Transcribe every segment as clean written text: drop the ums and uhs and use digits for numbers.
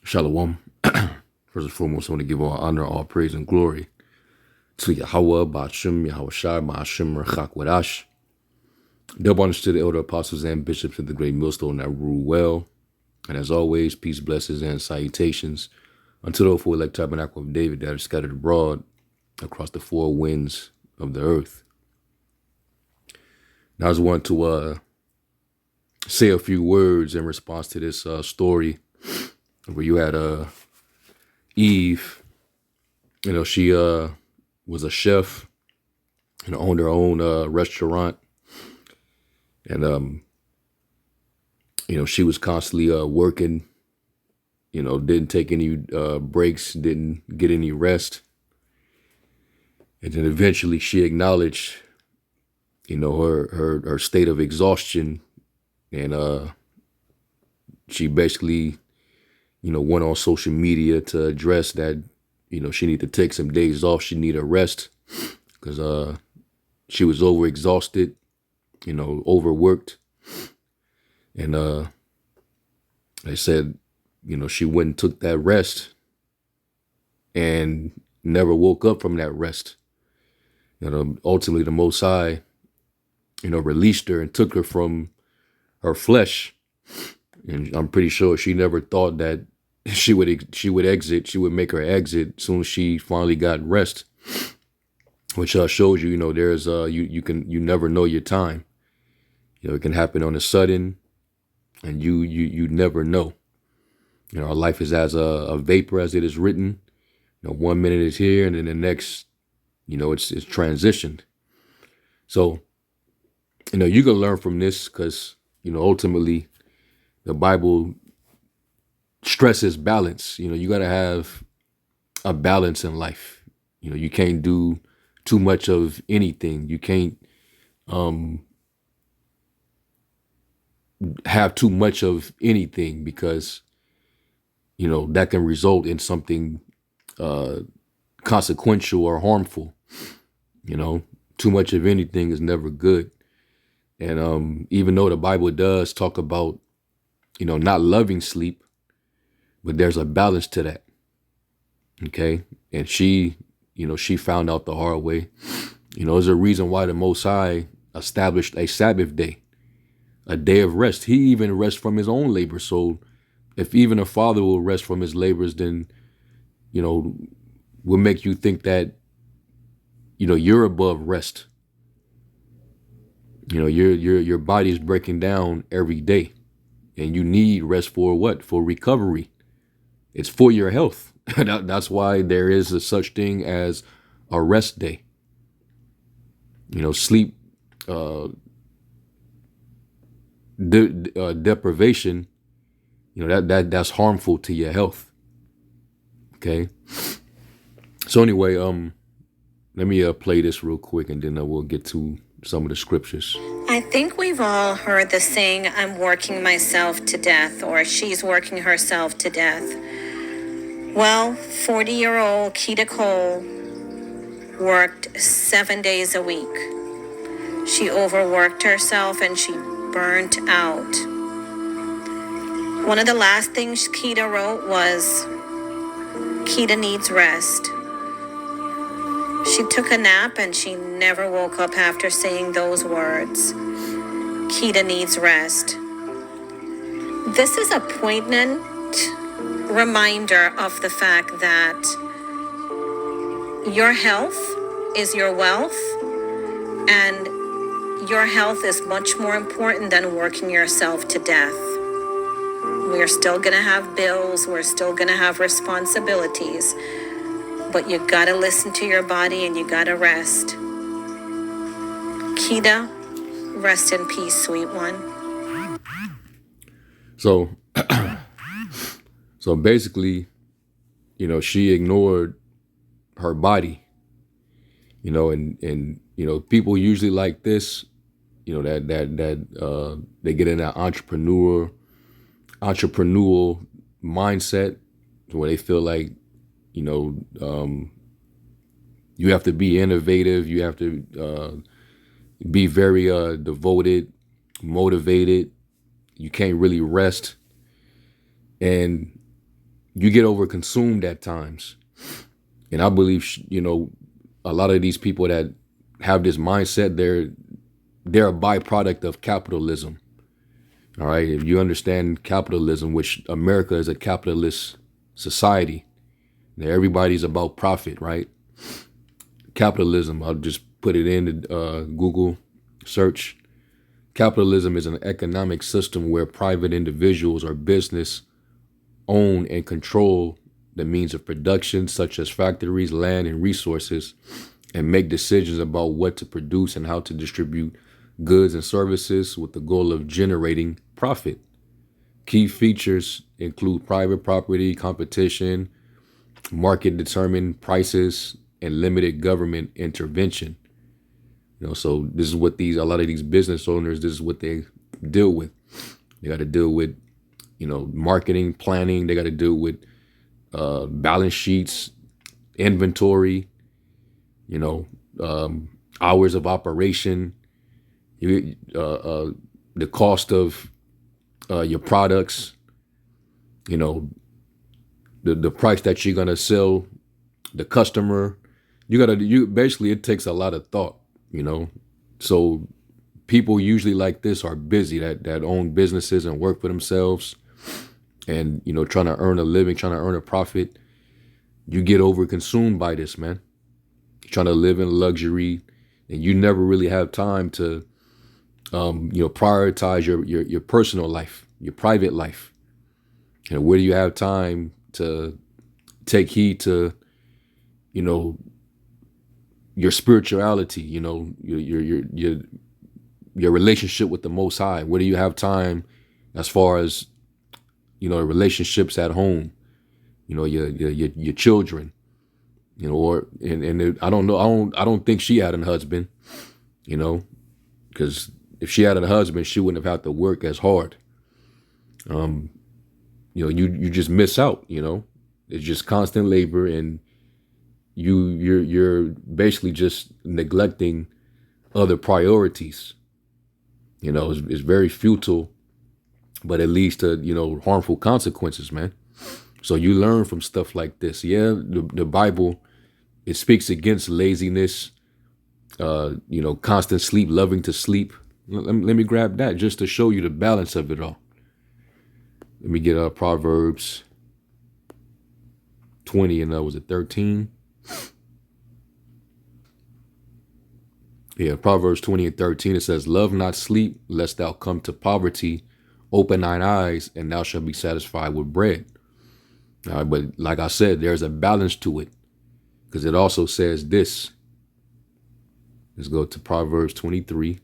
Shalom. First and foremost, I want to give all honor, all praise, and glory to Yahweh, Ba'ashem, Yahweh Shai, Ba'ashem, Rechak Wadash. Double honors to the elder apostles and bishops of the great millstone that rule well. And as always, peace, blessings, and salutations unto the full elect tabernacle of David that are scattered abroad across the four winds of the earth. Now I just want to say a few words in response to this story where you had Eve. You know, she was a chef and owned her own restaurant. And, you know, she was constantly working, you know, didn't take any breaks, didn't get any rest. And then eventually she acknowledged, you know, her state of exhaustion. And she basically, you know, went on social media to address that, you know, she needed to take some days off. She needed a rest because she was overexhausted, you know, overworked. And they said, you know, she went and took that rest and never woke up from that rest. You know, ultimately the Most High, you know, released her and took her from her flesh. And I'm pretty sure she never thought that she would make her exit as soon as she finally got rest, which shows you, you know, there's you never know your time. You know, it can happen on a sudden, and you never know. You know, our life is as a vapor, as it is written. You know, 1 minute is here, and then the next, you know, it's transitioned. So, you know, you can learn from this because, you know, ultimately the Bible stresses balance. You know, you got to have a balance in life. You know, you can't do too much of anything. You can't have too much of anything because, you know, that can result in something consequential or harmful. You know, too much of anything is never good. And even though the Bible does talk about, you know, not loving sleep, but there's a balance to that. Okay. And she, you know, she found out the hard way. You know, there's a reason why the Most High established a Sabbath day, a day of rest. He even rests from his own labor. So if even a father will rest from his labors, then, you know, will make you think that, you know, you're above rest. You know, your body is breaking down every day, and you need rest for what? For recovery. It's for your health. That's why there is a such thing as a rest day. You know, sleep deprivation. You know, that's harmful to your health. Okay. So anyway, let me play this real quick, and then we'll get to some of the scriptures. I think we've all heard the saying, I'm working myself to death, or she's working herself to death. Well, 40-year-old Keita Cole worked 7 days a week. She overworked herself and she burnt out. One of the last things Keita wrote was, Keita needs rest. She took a nap and she never woke up after saying those words. Keita needs rest. This is a poignant reminder of the fact that your health is your wealth, and your health is much more important than working yourself to death. We're still going to have bills, we're still going to have responsibilities, but you got to listen to your body and you got to rest. Keita, rest in peace, sweet one. So basically, you know, she ignored her body, you know, and you know, people usually like this, you know, that they get in that entrepreneurial mindset where they feel like, you know, you have to be innovative, you have to be very devoted, motivated. You can't really rest. And you get overconsumed at times. And I believe, a lot of these people that have this mindset, they're a byproduct of capitalism. All right. If you understand capitalism, which America is a capitalist society, everybody's about profit, right? Capitalism, I'll just put it in the Google search. Capitalism is an economic system where private individuals or business own and control the means of production, such as factories, land, and resources, and make decisions about what to produce and how to distribute goods and services with the goal of generating profit. Key features include private property, competition, market determined prices, and limited government intervention. So this is what a lot of these business owners, this is what they deal with. They got to deal with, marketing, planning. They got to deal with balance sheets, inventory, hours of operation, the cost of your products, the price that you're gonna sell the customer. You basically, it takes a lot of thought, So people usually like this are busy, that own businesses and work for themselves, and trying to earn a living, trying to earn a profit. You get overconsumed by this, man. You're trying to live in luxury, and you never really have time to prioritize your personal life, your private life. Where do you have time to take heed to, your spirituality, your relationship with the Most High? Where do you have time as far as, relationships at home, your children, I don't know. I don't think she had a husband, because if she had a husband, she wouldn't have had to work as hard. You just miss out, It's just constant labor, and you're basically just neglecting other priorities. It's very futile, but it leads to, harmful consequences, man. So you learn from stuff like this. Yeah, the Bible, it speaks against laziness, constant sleep, loving to sleep. Let me grab that just to show you the balance of it all. Let me get Proverbs 20 and was it 13? Yeah, Proverbs 20 and 13, it says, "Love not sleep, lest thou come to poverty. Open thine eyes, and thou shalt be satisfied with bread." All right, but like I said, there's a balance to it, because it also says this. Let's go to Proverbs 23.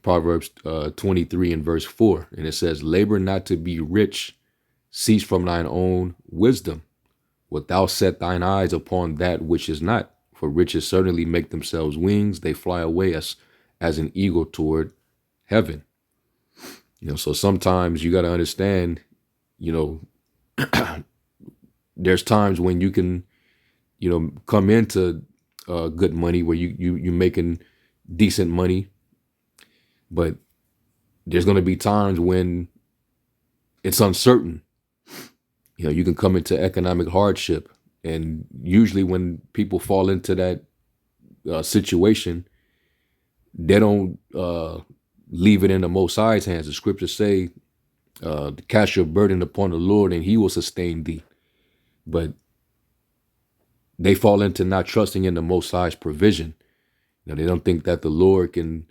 Proverbs 23 and verse 4. And it says, "Labor not to be rich, cease from thine own wisdom. Wilt thou set thine eyes upon that which is not? For riches certainly make themselves wings. They fly away as an eagle toward heaven." So sometimes you got to understand, there's times when you can, come into good money, where you making decent money. But there's going to be times when it's uncertain. You can come into economic hardship. And usually when people fall into that situation, they don't leave it in the Most High's hands. The scriptures say, "Cast your burden upon the Lord, and he will sustain thee." But they fall into not trusting in the Most High's provision. They don't think that the Lord can,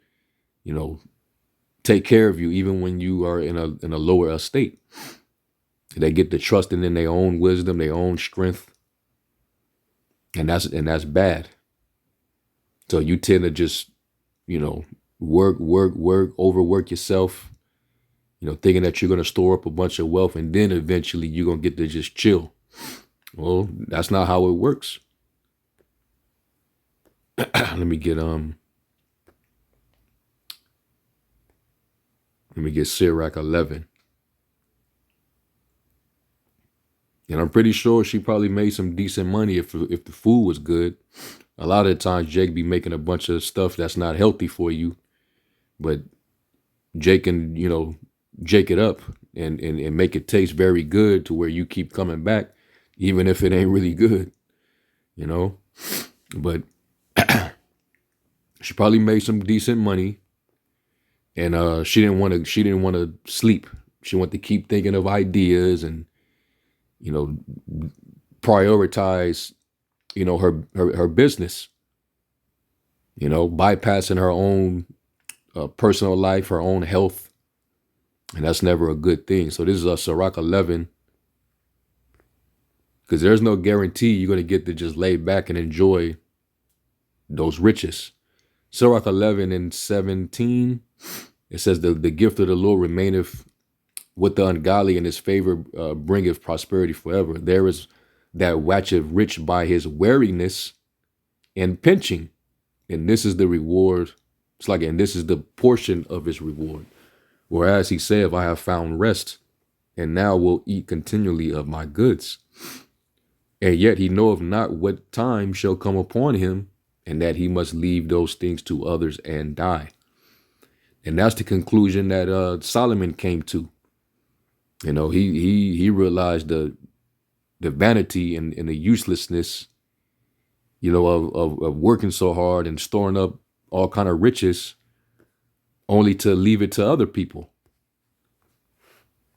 take care of you even when you are in a lower estate. They get to trusting in their own wisdom, their own strength, and that's bad. So you tend to just, work, overwork yourself, thinking that you're gonna store up a bunch of wealth, and then eventually you're gonna get to just chill. Well, that's not how it works. Let me get Sirach 11. And I'm pretty sure she probably made some decent money if the food was good. A lot of the times Jake be making a bunch of stuff that's not healthy for you, but Jake can, Jake it up and make it taste very good to where you keep coming back, even if it ain't really good, you know. But she probably made some decent money, and she didn't want to sleep. She wanted to keep thinking of ideas and, you know, prioritize, you know, her business, you know, bypassing her own personal life, her own health, and that's never a good thing. So this is a Sirach 11, because there's no guarantee you're going to get to just lay back and enjoy those riches. Sirach 11 and 17, it says the gift of the Lord remaineth with the ungodly, and his favor bringeth prosperity forever. There is that watcheth rich by his wariness and pinching, and this is the reward. It's like, and this is the portion of his reward. Whereas he saith, I have found rest, and now will eat continually of my goods. And yet he knoweth not what time shall come upon him, and that he must leave those things to others and die. And that's the conclusion that Solomon came to. You know, he realized the vanity and the uselessness, you know, of working so hard and storing up all kind of riches, only to leave it to other people.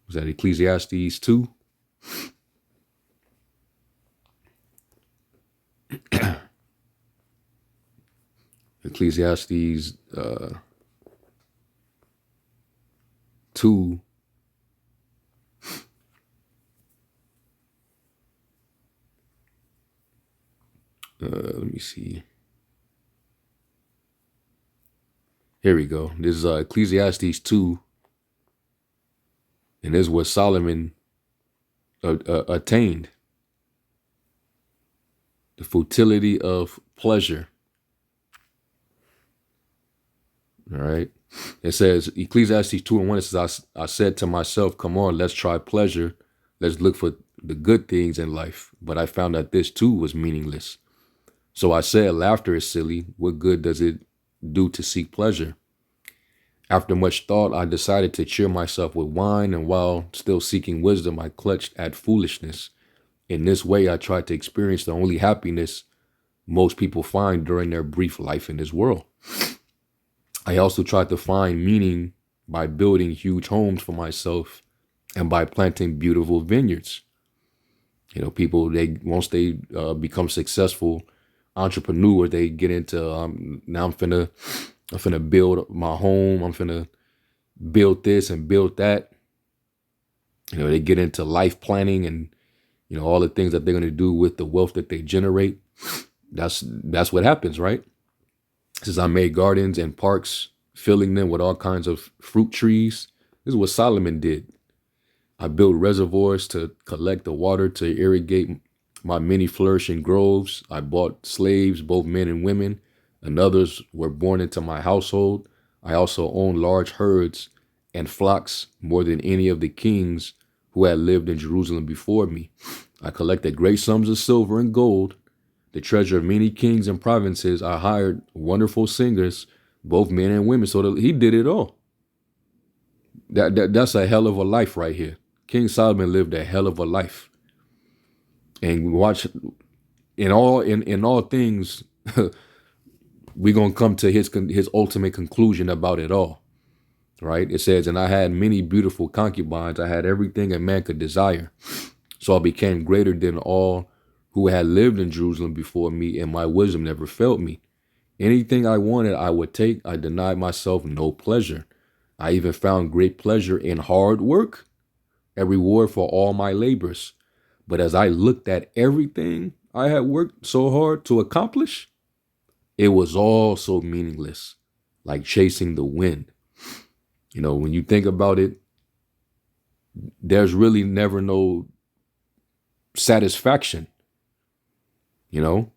Was that Ecclesiastes 2? Ecclesiastes 2. Let me see. Here we go. This is Ecclesiastes 2. And this is what Solomon attained. The futility of pleasure. All right. It says, Ecclesiastes 2 and 1, it says, I said to myself, come on, let's try pleasure. Let's look for the good things in life. But I found that this too was meaningless. So I said, laughter is silly. What good does it do to seek pleasure? After much thought, I decided to cheer myself with wine, and while still seeking wisdom, I clutched at foolishness. In this way, I tried to experience the only happiness most people find during their brief life in this world. I also tried to find meaning by building huge homes for myself and by planting beautiful vineyards. You know, people, once they become successful entrepreneurs, they get into now I'm finna build my home. I'm finna build this and build that. You know, they get into life planning and, you know, all the things that they're gonna do with the wealth that they generate. That's what happens, right? Since I made gardens and parks, filling them with all kinds of fruit trees. This is what Solomon did. I built reservoirs to collect the water to irrigate my many flourishing groves. I bought slaves, both men and women, and others were born into my household. I also owned large herds and flocks, more than any of the kings who had lived in Jerusalem before me. I collected great sums of silver and gold, the treasure of many kings and provinces. I hired wonderful singers, both men and women. So he did it all. That's a hell of a life right here. King Solomon lived a hell of a life. And watch, in all things, we're gonna come to his ultimate conclusion about it all. Right? It says, and I had many beautiful concubines. I had everything a man could desire. So I became greater than all who had lived in Jerusalem before me, and my wisdom never failed me. Anything I wanted, I would take. I denied myself no pleasure. I even found great pleasure in hard work, a reward for all my labors. But as I looked at everything I had worked so hard to accomplish, it was all so meaningless, like chasing the wind. You know, when you think about it, there's really never no satisfaction. You know,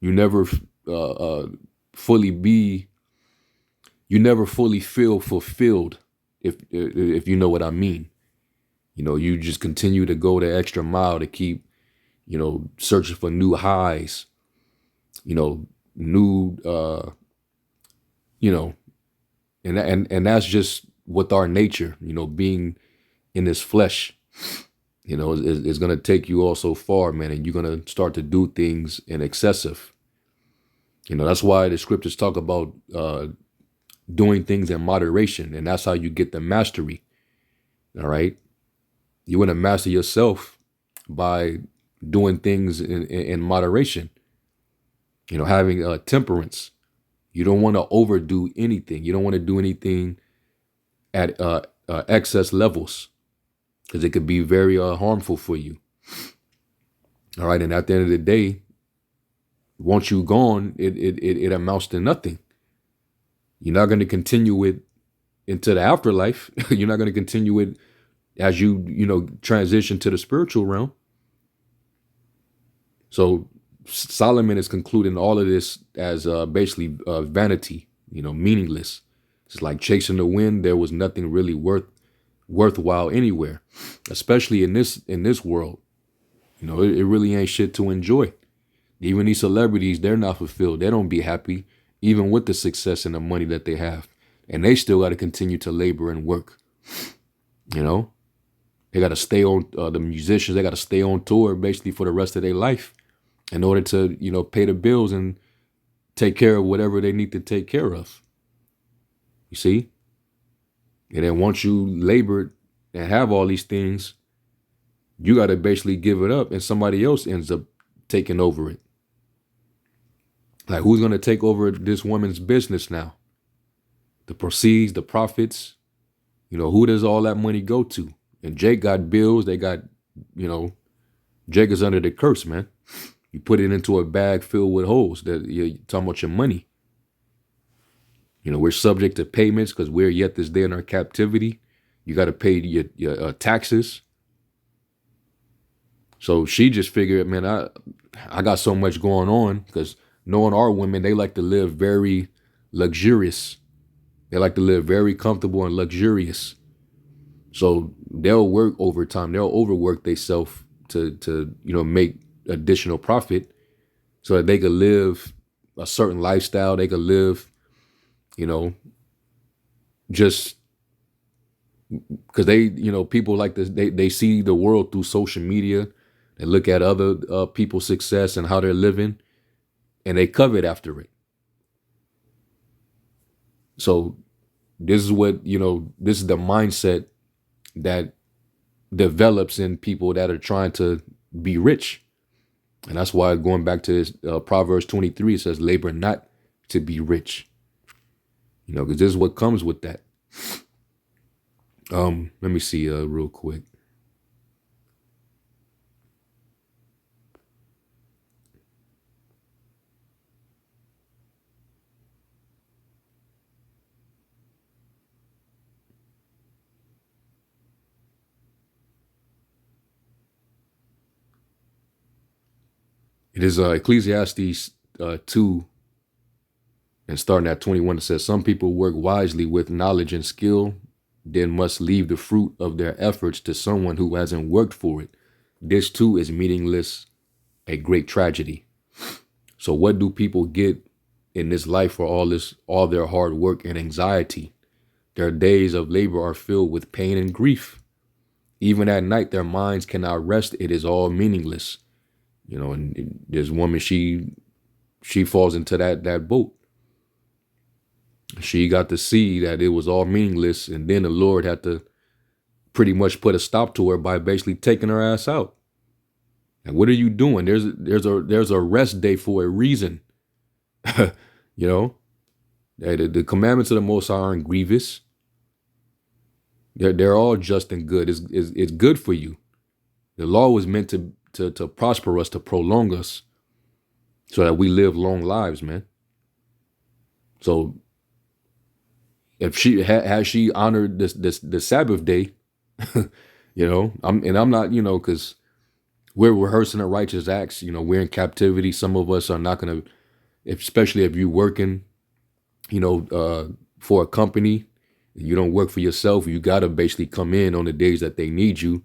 you never you never fully feel fulfilled, if you know what I mean. You know, you just continue to go the extra mile to keep, you know, searching for new highs, you know, new, you know, and that's just with our nature, you know, being in this flesh. It's going to take you all so far, man, and you're going to start to do things in excessive. That's why the scriptures talk about doing things in moderation, and that's how you get the mastery. All right. You want to master yourself by doing things in moderation, having temperance. You don't want to overdo anything. You don't want to do anything at excess levels, because it could be very harmful for you. All right. And at the end of the day, once you're gone, it amounts to nothing. You're not going to continue it into the afterlife. You're not going to continue it as you transition to the spiritual realm. So Solomon is concluding all of this as basically vanity, meaningless. It's like chasing the wind. There was nothing really worthwhile anywhere, especially in this world. It really ain't shit to enjoy. Even these celebrities, they're not fulfilled. They don't be happy, even with the success and the money that they have. And they still got to continue to labor and work. They got to stay on, the musicians, they got to stay on tour basically for the rest of their life in order to, pay the bills and take care of whatever they need to take care of. You see? And then once you labor and have all these things, you got to basically give it up, and somebody else ends up taking over it. Like, who's going to take over this woman's business now? The proceeds, the profits, who does all that money go to? And Jake got bills. They got, Jake is under the curse, man. You put it into a bag filled with holes. That you're talking about your money. We're subject to payments because we're yet this day in our captivity. You got to pay your taxes. So she just figured, man, I got so much going on, because knowing our women, they like to live very luxurious. They like to live very comfortable and luxurious. So they'll work overtime. They'll overwork themselves to make additional profit so that they could live a certain lifestyle. They could live, just because they, people like this, they see the world through social media. They look at other people's success and how they're living, and they covet after it. So this is what, this is the mindset that develops in people that are trying to be rich. And that's why, going back to this, Proverbs 23, it says, labor not to be rich. Because this is what comes with that. Let me see real quick. It is Ecclesiastes 2, and starting at 21, it says, some people work wisely with knowledge and skill, then must leave the fruit of their efforts to someone who hasn't worked for it. This too is meaningless, a great tragedy. So what do people get in this life for all their hard work and anxiety? Their days of labor are filled with pain and grief. Even at night, their minds cannot rest. It is all meaningless. And this woman, she falls into that boat. She got to see that it was all meaningless, and then the Lord had to pretty much put a stop to her by basically taking her ass out. And what are you doing? There's a rest day for a reason. The commandments of the Most High aren't grievous. They're all just and good. It's good for you. The law was meant to prosper us, to prolong us, so that we live long lives, man. So if she has she honored the Sabbath day, I'm not, because we're rehearsing the righteous acts. We're in captivity. Some of us are not gonna, especially if you're working, for a company. You don't work for yourself. You gotta basically come in on the days that they need you,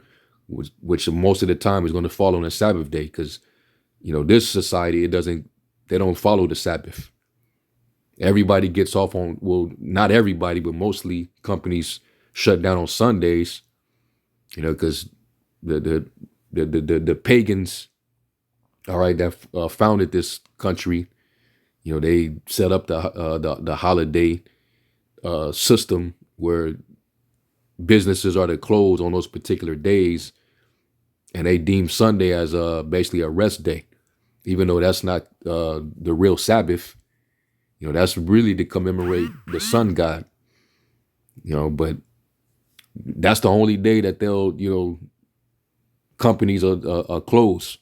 which most of the time is going to fall on a Sabbath day, because this society, they don't follow the Sabbath. Everybody gets off on, well, not everybody, but mostly companies shut down on Sundays. Because the pagans, all right, that founded this country, they set up the holiday system where businesses are to close on those particular days, and they deem Sunday as basically a rest day, even though that's not the real Sabbath. That's really to commemorate the sun god. But that's the only day that they'll companies are closed.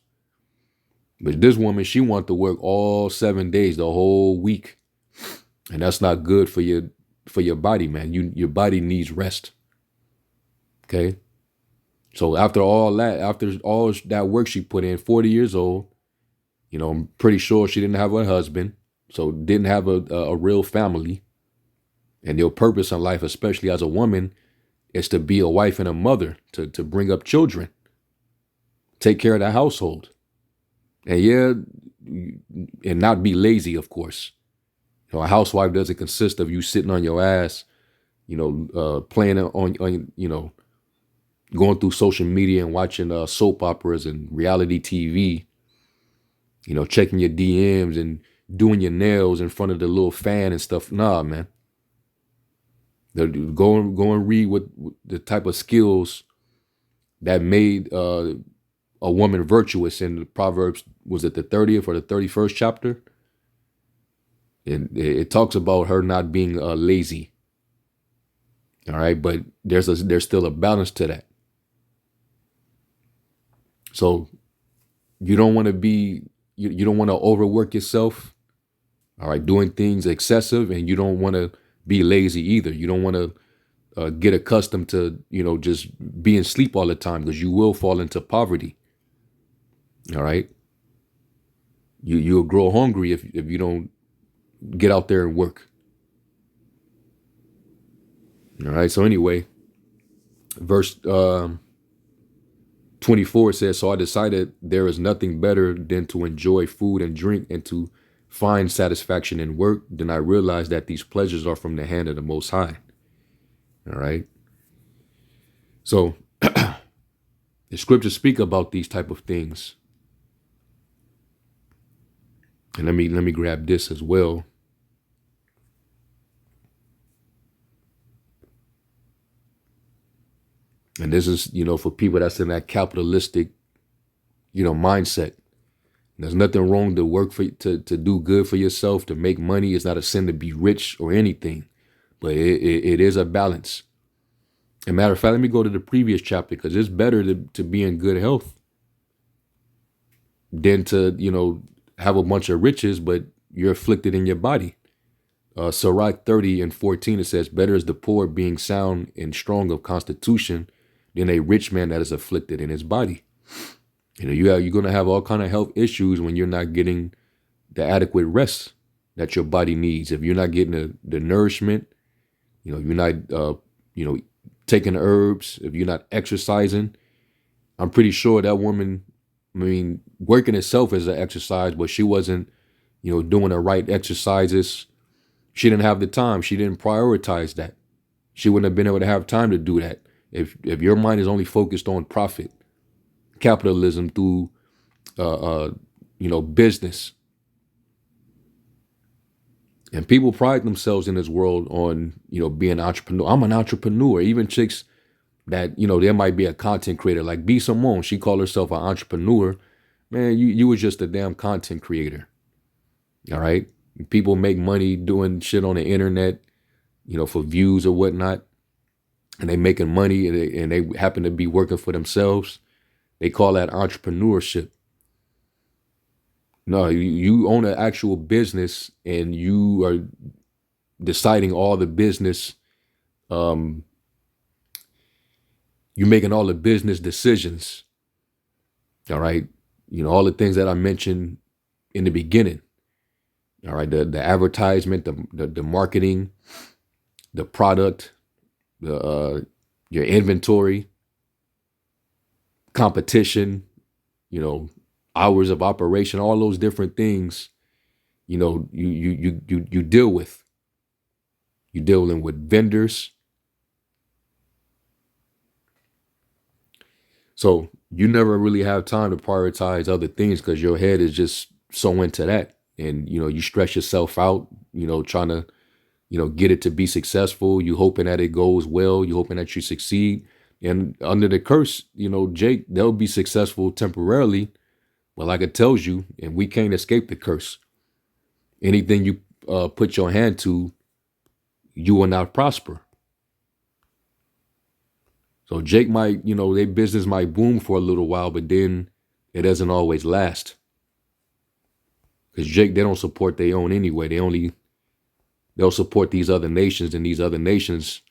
But this woman, she wants to work all 7 days, the whole week, and that's not good for your body, man. Your body needs rest. Okay. So after all that work she put in, 40 years old, I'm pretty sure she didn't have a husband, so didn't have a real family. And your purpose in life, especially as a woman, is to be a wife and a mother, to bring up children, take care of the household. And yeah, and not be lazy, of course. A housewife doesn't consist of you sitting on your ass, playing on going through social media and watching soap operas and reality TV, checking your DMs and doing your nails in front of the little fan and stuff. Nah, man. Go and read what the type of skills that made a woman virtuous in the Proverbs. Was it the 30th or the 31st chapter? It talks about her not being lazy. All right, but there's still a balance to that. So you don't want to you don't want to overwork yourself. All right, doing things excessive, and you don't want to be lazy either. You don't want to get accustomed to just being asleep all the time, because you will fall into poverty. All right, you'll grow hungry if you don't get out there and work. All right. So anyway, verse 24 says, "So I decided there is nothing better than to enjoy food and drink and to find satisfaction in work. Then I realized that these pleasures are from the hand of the Most High." All right. So the scriptures speak about these type of things. And let me grab this as well. And this is, for people that's in that capitalistic, mindset. There's nothing wrong to work to do good for yourself, to make money. It's not a sin to be rich or anything, but it is a balance. As a matter of fact, let me go to the previous chapter, because it's better to be in good health than to, have a bunch of riches, but you're afflicted in your body. Sirach 30:14, it says, "Better is the poor being sound and strong of constitution than a rich man that is afflicted in his body." You're going to have all kind of health issues when you're not getting the adequate rest that your body needs. If you're not getting the nourishment, you're not, taking herbs, if you're not exercising. I'm pretty sure that woman, working itself is an exercise, but she wasn't, doing the right exercises. She didn't have the time. She didn't prioritize that. She wouldn't have been able to have time to do that. If your mind is only focused on profit, capitalism through, business. And people pride themselves in this world on, being an entrepreneur. I'm an entrepreneur. Even chicks that, there might be a content creator like B. Simone. She called herself an entrepreneur. Man, you were just a damn content creator. All right. People make money doing shit on the internet, for views or whatnot. And they making money, and they happen to be working for themselves. They call that entrepreneurship. No, you own an actual business, and you are deciding all the business. You're making all the business decisions. All right. All the things that I mentioned in the beginning. All right. The advertisement, the marketing, the product, your inventory, competition, hours of operation, all those different things, you deal with. You're dealing with vendors. So you never really have time to prioritize other things because your head is just so into that. And, you stress yourself out, trying to, get it to be successful. You hoping that it goes well. You hoping that you succeed. And under the curse, Jake, they'll be successful temporarily. But like it tells you, and we can't escape the curse. Anything you put your hand to, you will not prosper. So Jake might, their business might boom for a little while, but then it doesn't always last. Because Jake, they don't support their own anyway. They'll support these other nations, and these other nations,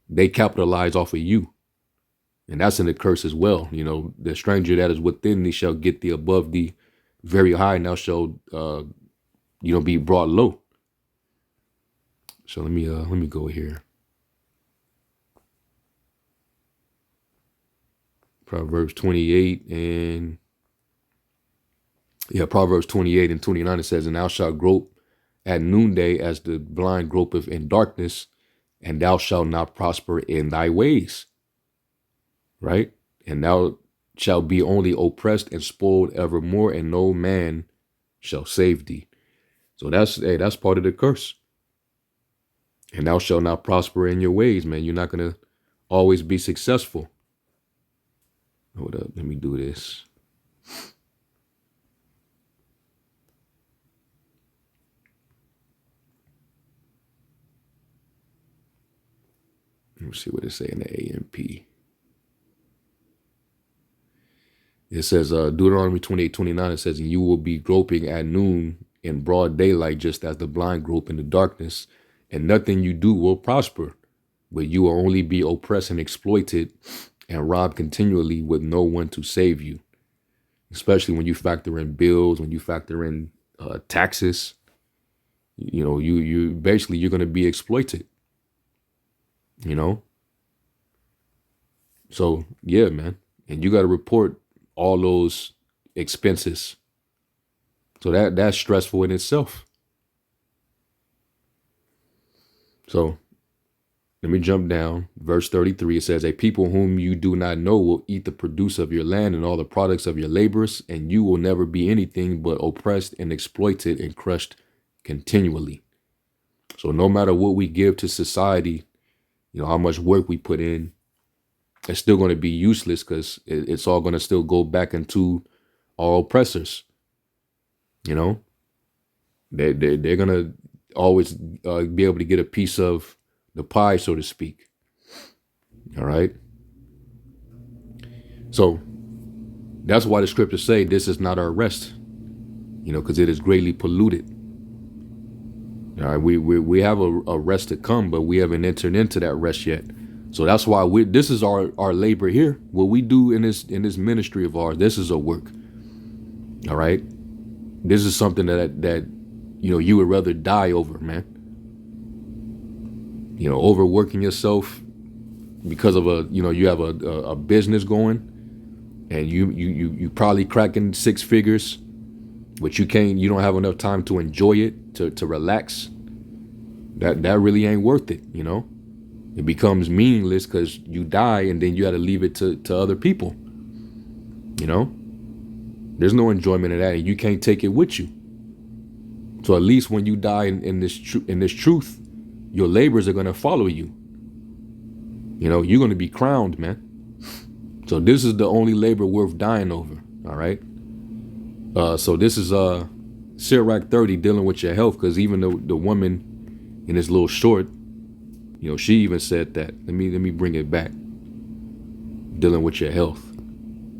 they capitalize off of you. And that's in the curse as well. The stranger that is within thee shall get thee above thee very high, now shall be brought low. So let me go here. Proverbs 28 and Proverbs 28 and 29, it says, and thou shalt grope at noonday as the blind gropeth in darkness, and thou shalt not prosper in thy ways. Right? And thou shalt be only oppressed and spoiled evermore, and no man shall save thee. So that's part of the curse. And thou shalt not prosper in your ways, man. You're not gonna always be successful. Hold up, let me do this. Let me see what it say in the AMP. It says, Deuteronomy 28:29, it says, and you will be groping at noon in broad daylight, just as the blind grope in the darkness, and nothing you do will prosper, but you will only be oppressed and exploited and robbed continually with no one to save you. Especially when you factor in bills, when you factor in taxes, you basically, you're going to be exploited, So yeah, man. And you got to report all those expenses. So that's stressful in itself. So let me jump down. Verse 33, it says, a people whom you do not know will eat the produce of your land and all the products of your labors, and you will never be anything but oppressed and exploited and crushed continually. So no matter what we give to society, how much work we put in, it's still going to be useless because it's all going to still go back into our oppressors. They're going to always be able to get a piece of the pie, so to speak. All right. So that's why the scriptures say this is not our rest, because it is greatly polluted. All right. We have a rest to come, but we haven't entered into that rest yet. So that's why this is our labor here. What we do in this ministry of ours, this is a work. All right. This is something that you would rather die over, man. Overworking yourself because of you have a business going, and you probably cracking 6 figures, but you don't have enough time to enjoy it, to relax. That really ain't worth it, It becomes meaningless because you die and then you got to leave it to other people. There's no enjoyment in that, and you can't take it with you. So at least when you die in this truth, your labors are going to follow you. You're going to be crowned, man. So this is the only labor worth dying over. All right. So this is Sirach 30, dealing with your health, because even the woman in this little short, she even said that. Let me bring it back. Dealing with your health.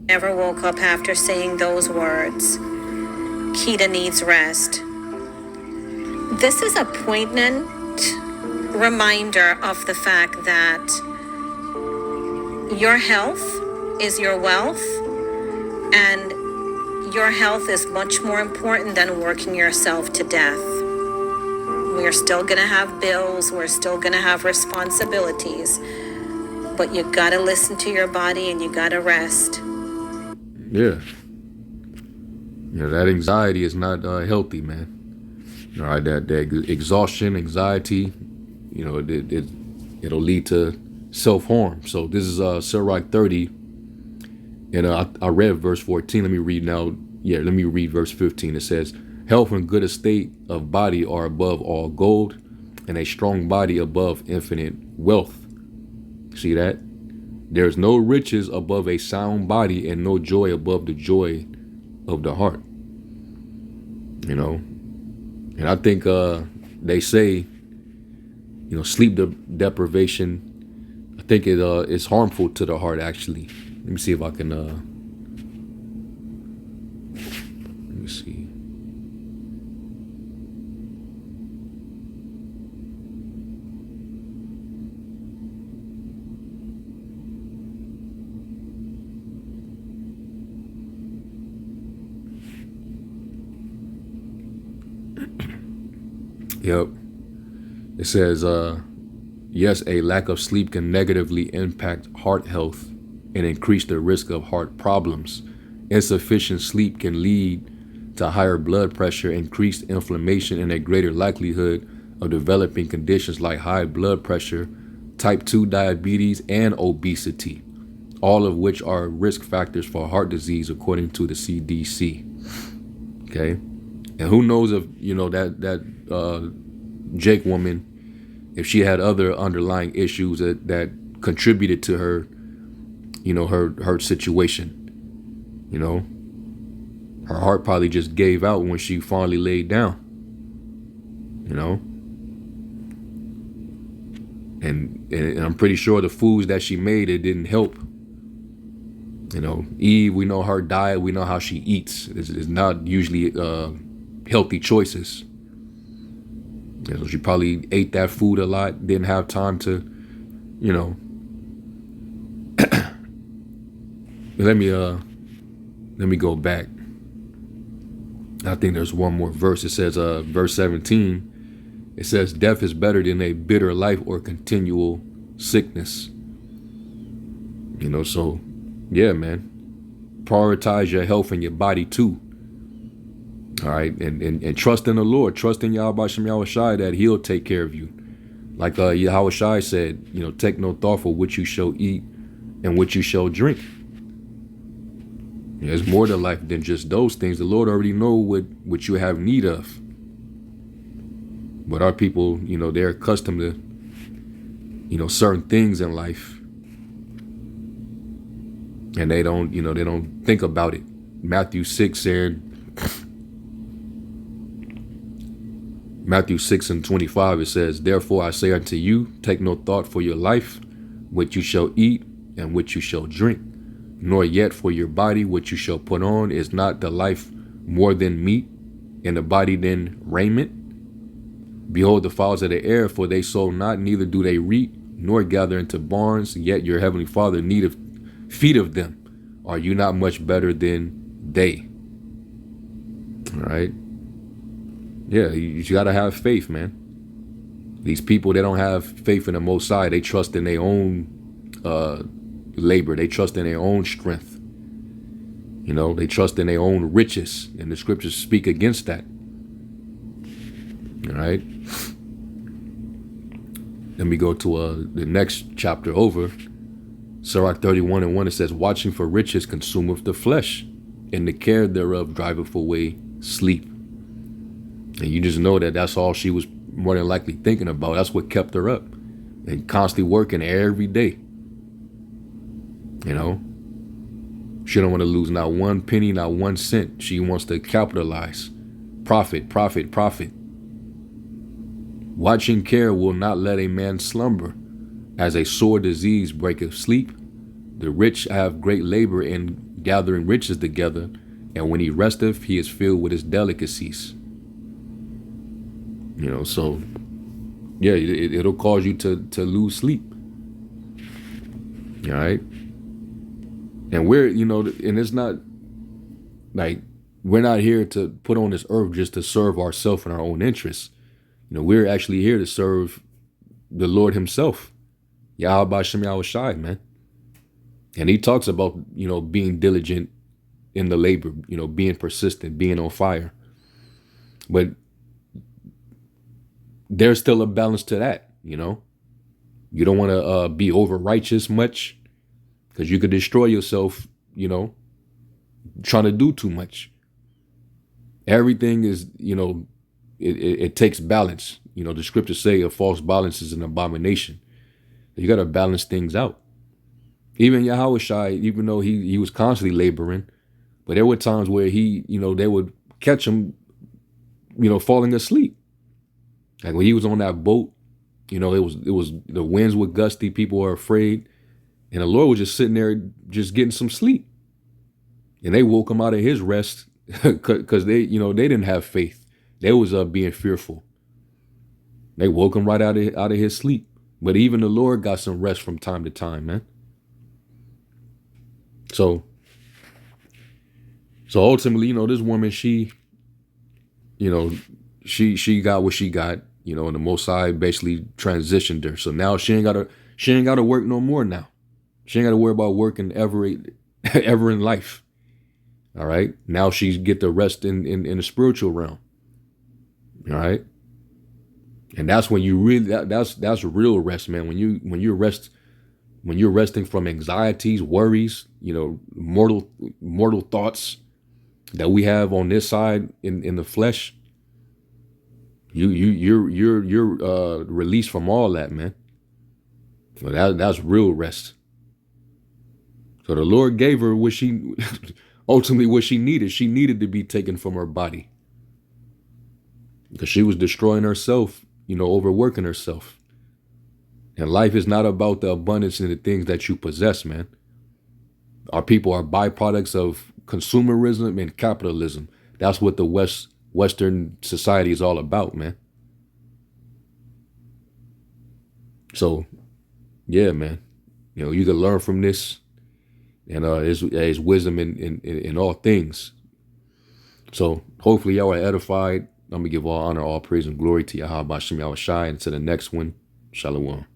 Never woke up after saying those words. Keita needs rest. This is a poignant reminder of the fact that your health is your wealth, and your health is much more important than working yourself to death. We're still going to have bills. We're still going to have responsibilities. But you got to listen to your body, and you got to rest. Yeah. That anxiety is not healthy, man. All right, that exhaustion, anxiety, it'll lead to self-harm. So this is Sirach 30, And I read verse 14. Let me read now. Yeah, let me read verse 15. It says, health and good estate of body are above all gold, and a strong body above infinite wealth. See that? There's no riches above a sound body, and no joy above the joy of the heart. You know? And I think they say, sleep deprivation, I think it is harmful to the heart, actually. Let me see if I can let me see. Yep. It says, yes, a lack of sleep can negatively impact heart health and increase the risk of heart problems. Insufficient sleep can lead to higher blood pressure, increased inflammation, and a greater likelihood of developing conditions like high blood pressure, type 2 diabetes, and obesity, all of which are risk factors for heart disease according to the CDC. Okay? And who knows if, that Jake woman, if she had other underlying issues that contributed to her, her situation. Her heart probably just gave out when she finally laid down. And I'm pretty sure the foods that she made, it didn't help. Eve, we know her diet, we know how she eats. It's not usually healthy choices. So she probably ate that food a lot, didn't have time to, let me go back. I think there's one more verse. It says, verse 17, it says, death is better than a bitter life or continual sickness. So yeah, man, prioritize your health and your body too. All right, and trust in the Lord, trust in Yahweh Shem Yahweh Shai that He'll take care of you. Like Yahweh Shai said, take no thought for what you shall eat and what you shall drink. There's more to life than just those things. The Lord already know what you have need of. But our people, they're accustomed to, certain things in life, and they don't think about it. Matthew 6 said. Matthew 6:25, it says, therefore I say unto you, take no thought for your life, what you shall eat and what you shall drink, nor yet for your body what you shall put on. Is not the life more than meat, and the body than raiment? Behold the fowls of the air, for they sow not, neither do they reap, nor gather into barns, yet your heavenly Father needeth feed of them. Are you not much better than they? All right. Yeah, you got to have faith, man. These people, they don't have faith in the Most High. They trust in their own labor. They trust in their own strength. They trust in their own riches. And the scriptures speak against that. All right. Let me go to the next chapter over. Sirach 31:1, it says, watching for riches consumeth the flesh, and the care thereof driveth away sleep. And you just know that that's all she was more than likely thinking about. That's what kept her up and constantly working every day. She don't want to lose not one penny, not 1 cent. She wants to capitalize. Profit, profit, profit. Watching care will not let a man slumber, as a sore disease breaketh sleep. The rich have great labor in gathering riches together, and when he resteth, he is filled with his delicacies. So yeah, it'll cause you to lose sleep. All right. And we're, and it's not like we're not here to put on this earth just to serve ourselves and our own interests. We're actually here to serve the Lord Himself, Yahweh Shem Yahweh Shai, man. And He talks about, being diligent in the labor, being persistent, being on fire. But there's still a balance to that, You don't want to be over righteous much, because you could destroy yourself, trying to do too much. Everything is, it takes balance. The scriptures say a false balance is an abomination. You got to balance things out. Even Yahweh Shai, even though he was constantly laboring, but there were times where they would catch him, falling asleep. Like when he was on that boat, it was the winds were gusty, people were afraid, and the Lord was just sitting there, just getting some sleep, and they woke him out of his rest because they didn't have faith. They was being fearful. They woke him right out of his sleep. But even the Lord got some rest from time to time, man. So ultimately, this woman, she got what she got, and the Most High basically transitioned her. So now she ain't gotta work no more now. She ain't gotta worry about working ever in life. All right. Now she get the rest in the spiritual realm. All right. And that's when you really that's real rest, man. When you're resting from anxieties, worries, mortal thoughts that we have on this side in the flesh. You're released from all that, man. So that's real rest. So the Lord gave her what she ultimately what she needed. She needed to be taken from her body because she was destroying herself, overworking herself. And life is not about the abundance and the things that you possess, man. Our people are byproducts of consumerism and capitalism. That's what the Western society is all about, man. So, yeah, man. You can learn from this, and there's wisdom in all things. So hopefully y'all are edified. I'm gonna give all honor, all praise, and glory to Yahweh Shem Yahweh Shai. And to the next one, Shalom.